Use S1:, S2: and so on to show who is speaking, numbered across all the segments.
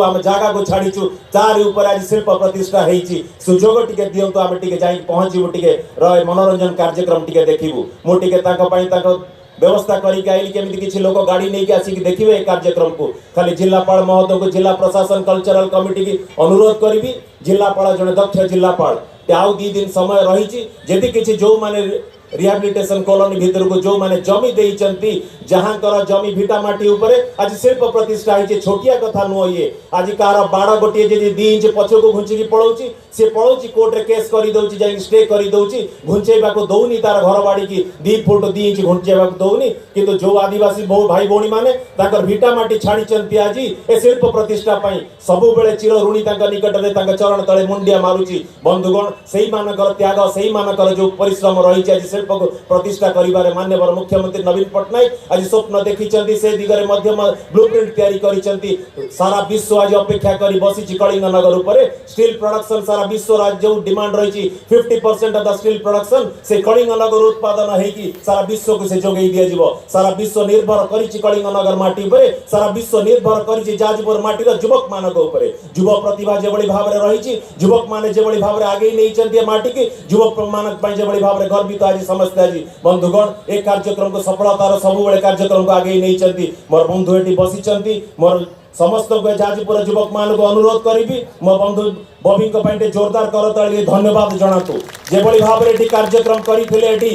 S1: आम जगह को छाड़ीचु तार ऊपर आज शिल्प प्रतिष्ठा होती सुजोग टिके दिंतु आम टिके जाई पहुंचबू टिके रहे मनोरंजन कार्यक्रम टिके देखिबू मु टिके व्यवस्था करके आइली केमिति किछि लोक गाड़ी नहीं के आसिक देखिबे कार्यक्रम को खाली जिलापाल महोदय को जिला प्रशासन कल्चरल कमिटी की अनुरोध करी जिलापाल जड़े दक्ष जिलापाल आउ 2 दिन समय रही जदि किछि जो माने रिहाबिलिटेशन कॉलोनी भीतर को जो माने जमी देइचंती जहां कर जमी भिटा माटी ऊपर आज शिल्प प्रतिष्ठा होइछे छोटिया कथा नुह ये आज कार बाड़ गोटे जदि 2 इंच पछ को घुंची पड़ौची से पड़ौची कोर्ट रे केस करी दउची जाई स्टे करी दउची घुंचेबा को दउनी तार घर बाड़ी की 2 फुट 2 इंच घुंचेबा को दउनी किंतु जो आदिवासी भाई भौणी माने ताकर भिटा माटी छाड़ीचंती आज ए शिल्प प्रतिष्ठा पई सब बेले चिर ऋणी तांका निकट रे तांका चरण तळे मुंडिया मारुची बंधुगण सेही मानकर त्याग सेही मानकर जो परिश्रम रही आज शिल्प को प्रतिष्ठा करिबारे माननीय मुख्यमंत्री नवीन पटनायक आज स्वप्न देखिचंती से दिगरे मध्यम ब्लूप्रिंट तैयारी करिचंती सारा विश्व आज अपेक्षा करी बसिची कलिंग नगर ऊपर स्टील प्रोडक्शन सारा विश्व राज्य जो डिमांड रही 50% ऑफ द स्टील प्रोडक्शन से कलिंग नगर उत्पादन हेकी सारा विश्व को से जोगई दिया जीवो सारा विश्व निर्भर करिची कलिंग नगर माटी ऊपर सारा विश्व निर्भर करिची जाजपुर माटी रो युवक मानक ऊपर युवा प्रतिभा जेबळी भाबरे रहिची युवक माने जेबळी भाबरे आगे नहीं चंती माटी के युवक मानक पई जेबळी भाबरे गर्वित आज समस्त आज बंधुगण ए कार्यक्रम को सफलतार सब बेले कार्यक्रम को आगे नहीं चंती मोर बंधु एटी बसी चंती मोर समस्त को जाजपुर युवक मान को अनुरोध करी मो बंधु बबी को पाइटे जोरदार करताली धन्यवाद जनातु जेबळी भाबरे एटी कार्यक्रम करिथिले एटी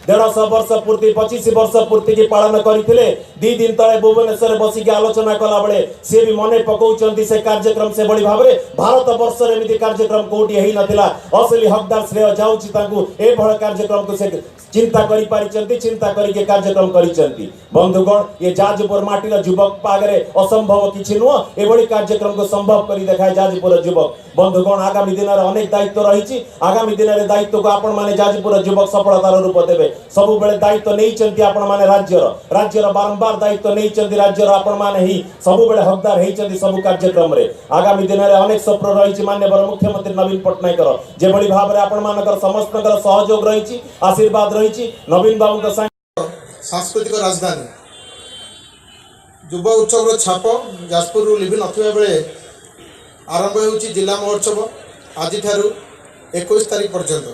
S1: 150 वर्ष पूर्ति 25 वर्ष पूर्ति की पालन करते 2 दिन तले भुवनेश्वर बसिक आलोचना कला बेले सी भी मन पकाउछंती से कार्यक्रम से बड़ी भाव भारत वर्ष एमती कार्यक्रम कोटी ही नथिला असली हकदार श्रेय जाउछि तांकु ए भळ कार्यक्रम को से चिंता करि पारिचंती चिंता करके कार्यक्रम करिचंती बंधुगण ये जाजपुर माटीर युवक पागरे असंभव किछि नुह ए बड़ी कार्यक्रम को संभव करी देखाय जाजपुर युवक बंधुगण आगामी दिन रे अनेक दायित्व रहिछि आगामी दिन रे दायित्व को आपण माने जाजपुर युवक सफलतार रूप देबे सबु बेले दायित्व नहीं चंती आपण माने राज्यर बारंबार दायित्व नहीं चंती राज्यर आपण माने ही सबु बेले हकदार हेई चंती सब कार्यक्रम रे आगामी दिन रे अनेक स्वप्न रहिछि माननीय मुख्यमंत्री नवीन पटनायक जे बड़ी भाव रे आपण मानकर समस्तकर सहयोग रहिछि आशीर्वाद रहिछि नवीन बाबू का
S2: सांस्कृतिक राजधानी युवा उत्सव रो छाप जाजपुर रु लिभि नथिबा बेले आरंभ होउछि जिला महोत्सव आज ठारू 21 तारीख पर्यंत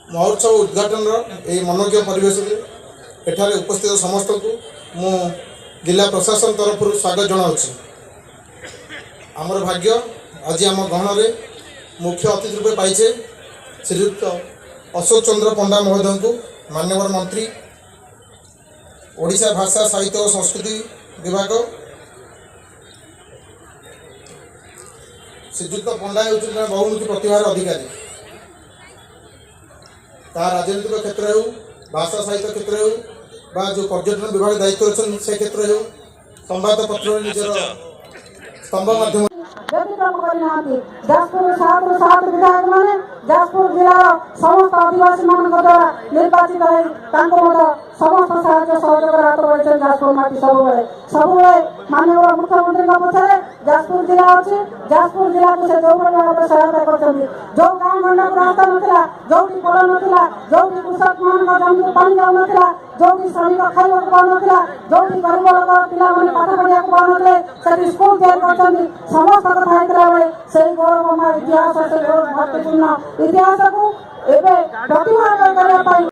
S2: महोत्सव उद्घाटन यही मनोज्ञ परिवेश एठारे उपस्थित समस्त को मु जिला प्रशासन तरफ स्वागत जनाऊँगी आमर भाग्य आज आम गहन मुख्य अतिथि रूपे पाइछे श्रीयुक्त अशोक चंद्र पंडा महोदय को माननीय मंत्री ओडिशा भाषा साहित्य और संस्कृति विभाग श्रीयुक्त पंडा होती बहुमुखी प्रतिभार अधिकारी तार राजनीतिक क्षेत्र हो भाषा साहित्य क्षेत्र हो बा जो पर्यटन विभाग दायित्व अच्छे से क्षेत्र हो संवादपत्र निजर स्तंभ माध्यम
S3: जाजपुर छात्र छात्र विधायक माने जाजपुर जिला समस्त आदिवासी मान द्वारा निर्वाचित है समस्त साहाय्य सहयोग हाथ बढ़े जाजपुर माटी सब माननीय मुख्यमंत्री पछे जाजपुर जिला अच्छे जाजपुर जिला को से जो भाव सहायता कर जो गाँव गंडा रास्ता नाला जो पोल नाला जो कृषक मान जमी पानी जाऊ नाला जो श्रमिक खाइबा पाऊना जो गरीब लोक पिला पाठ पढ़ा पाऊना से स्कूल तैयार कर समस्त कथा बेले से गौरवमय इतिहास से महत्वपूर्ण इतिहास को प्रतिभा करने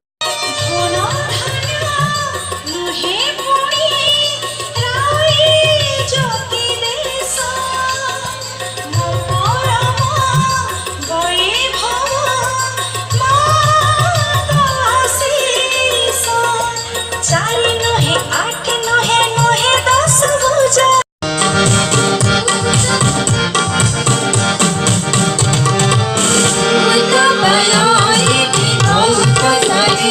S4: Bye.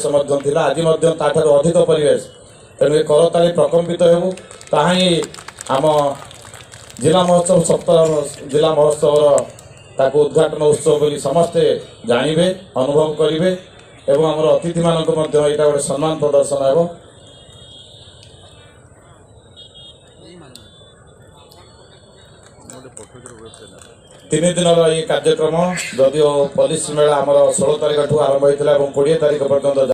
S4: परिवेश आज ताठार अधिक परिवेश तेणु करताली प्रकम्पित हेबु ताहा ही आम जिला महोत्सव 17 जिला महोत्सव ताको उद्घाटन उत्सव बोली समस्ते जानिबे अनुभव करिवे एवं आमर अतिथि मानक मध्य एटा गोटे सम्मान प्रदर्शन हेबो। तीन दिन ये कार्यक्रम जदिओ पुलिस मेला आमर 16 तारिख ठू आरंभ होता है 20 तारिख पर्यंत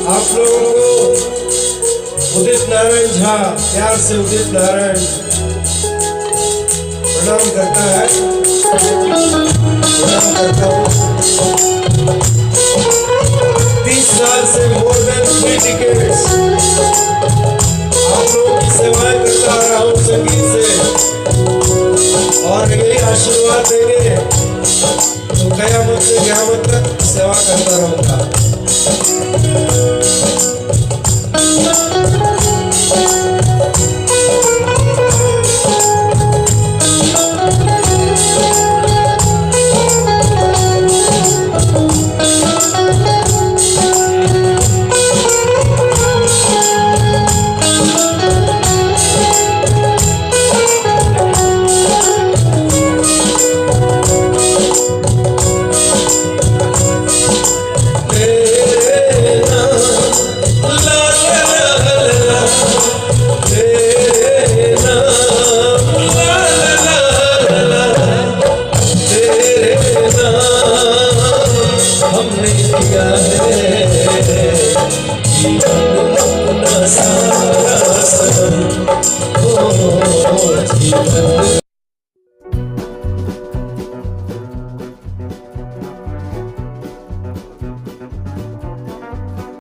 S5: आप लोगों को उदित नारायण झा प्यार से उदित नारायण प्रणाम करता है। प्रणाम करता हूँ। 30 साल से मोर देन 3 डिकेड्स आप लोगों की सेवाएं करता आ रहा हूँ संगीत से और यही आशीर्वाद देंगे तो कयामत से क़यामत तक सेवा करता रहूँगा। हमने किया है जीवन अपना सारा सनम, ओ जीवन।